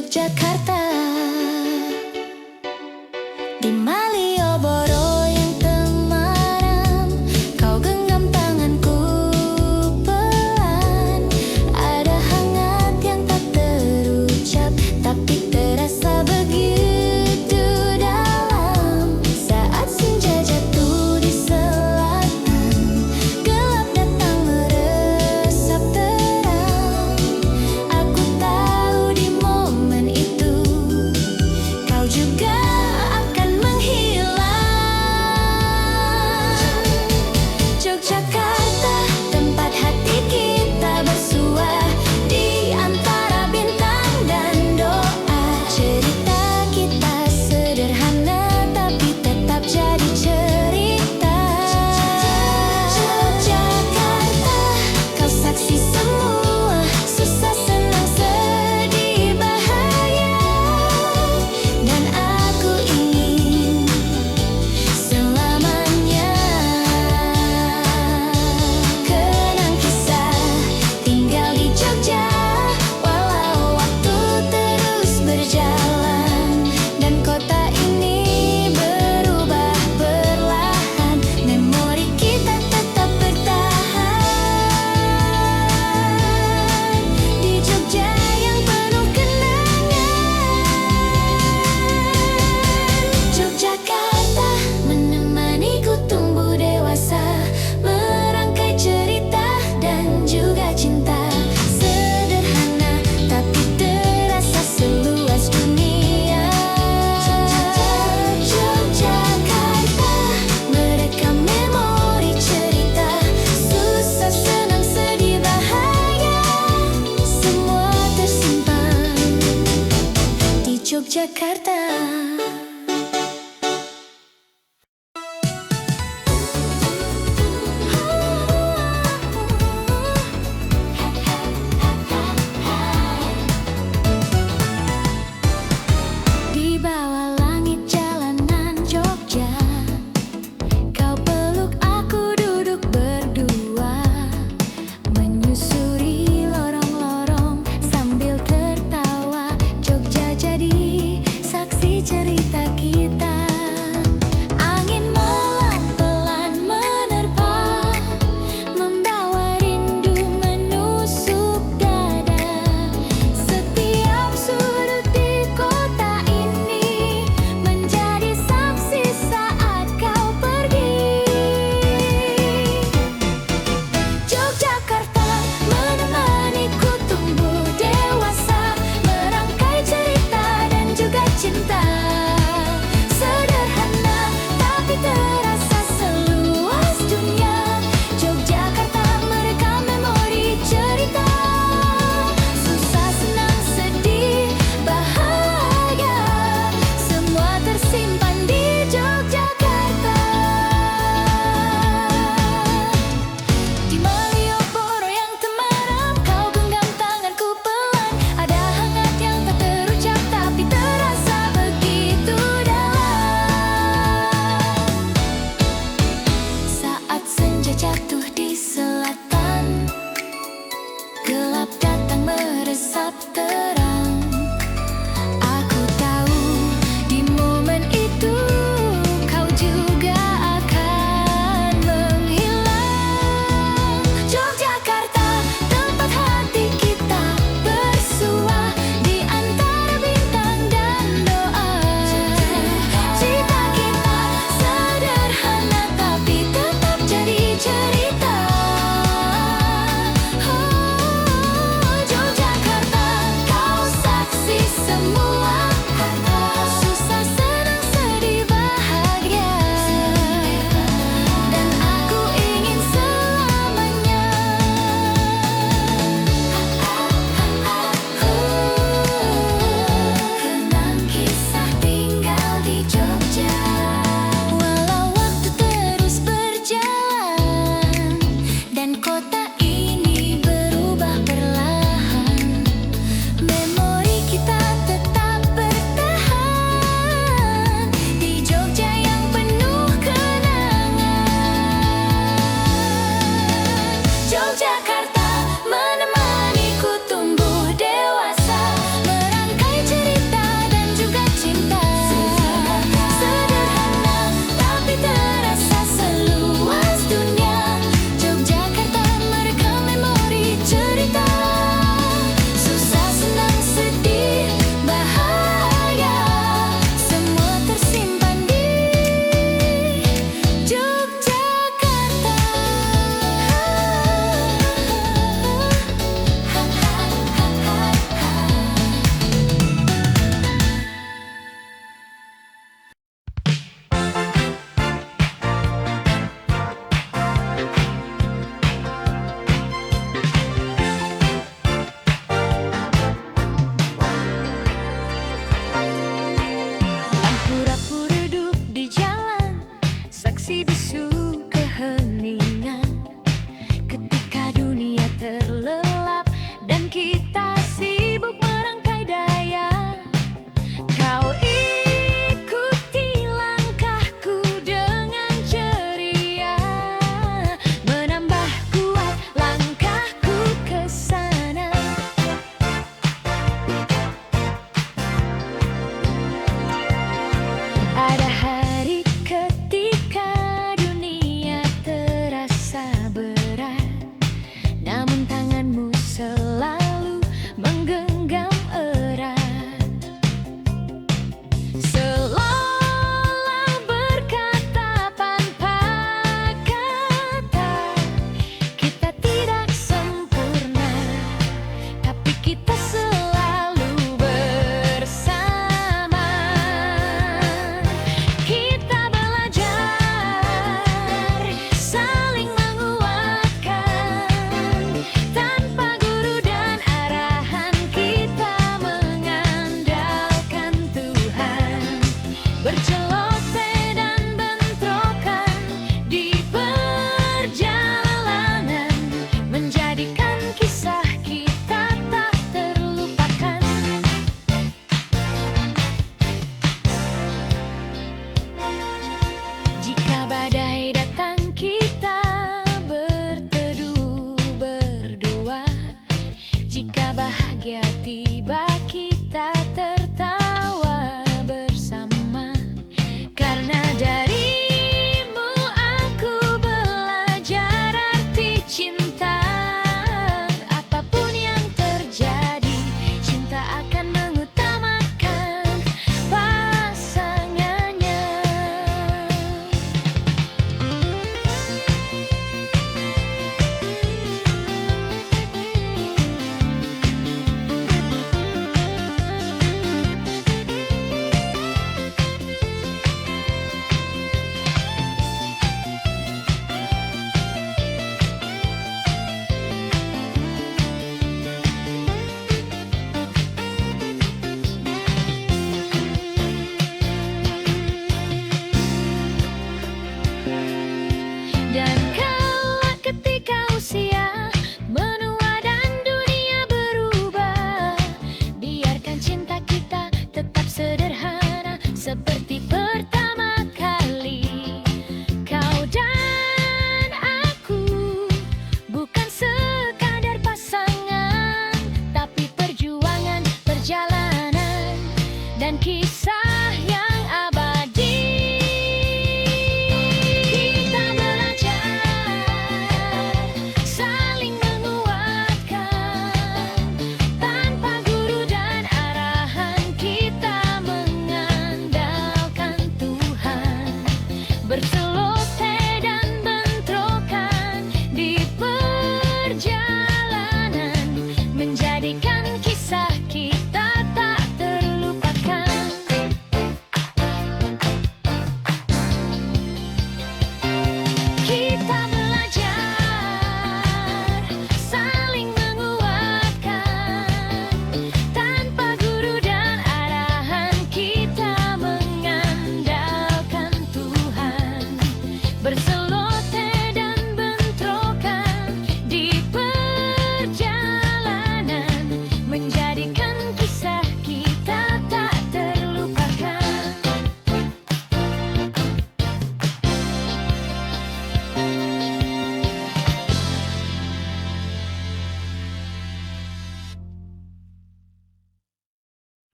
Yogyakarta, di Malioboro yang temaram, kau genggam tanganku pelan. Ada hangat yang tak terucap, tapi terasa begitu dalam. Saat senja jatuh di selatan, gelap datang meresap terang. Aku tahu di momen itu kau juga akan menghilang. Yogyakarta, tempat hati kita bersua di antara bintang dan doa. Cerita kita sederhana tapi tetap jadi cerita. Yogyakarta, kau saksi semua susah, senang, sedih, bahaya. Dan aku ingin selamanya kenang kisah tinggal di Jogja. Walau waktu terus berjalan dan kota ini berubah perlahan, memori kita tetap bertahan di Jogja yang penuh kenangan. Yogyakarta menemaniku tumbuh dewasa, merangkai cerita dan juga cinta. Sederhana tapi terasa seluas dunia. Yogyakarta merekam memori cerita, susah, senang, sedih, bahaya. Semua tersimpan di Yogyakarta. Di bawah langit jalanan Jogja, kau peluk aku duduk berdua, menyusuri lorong-lorong sambil tertawa. Jogja jadi besar.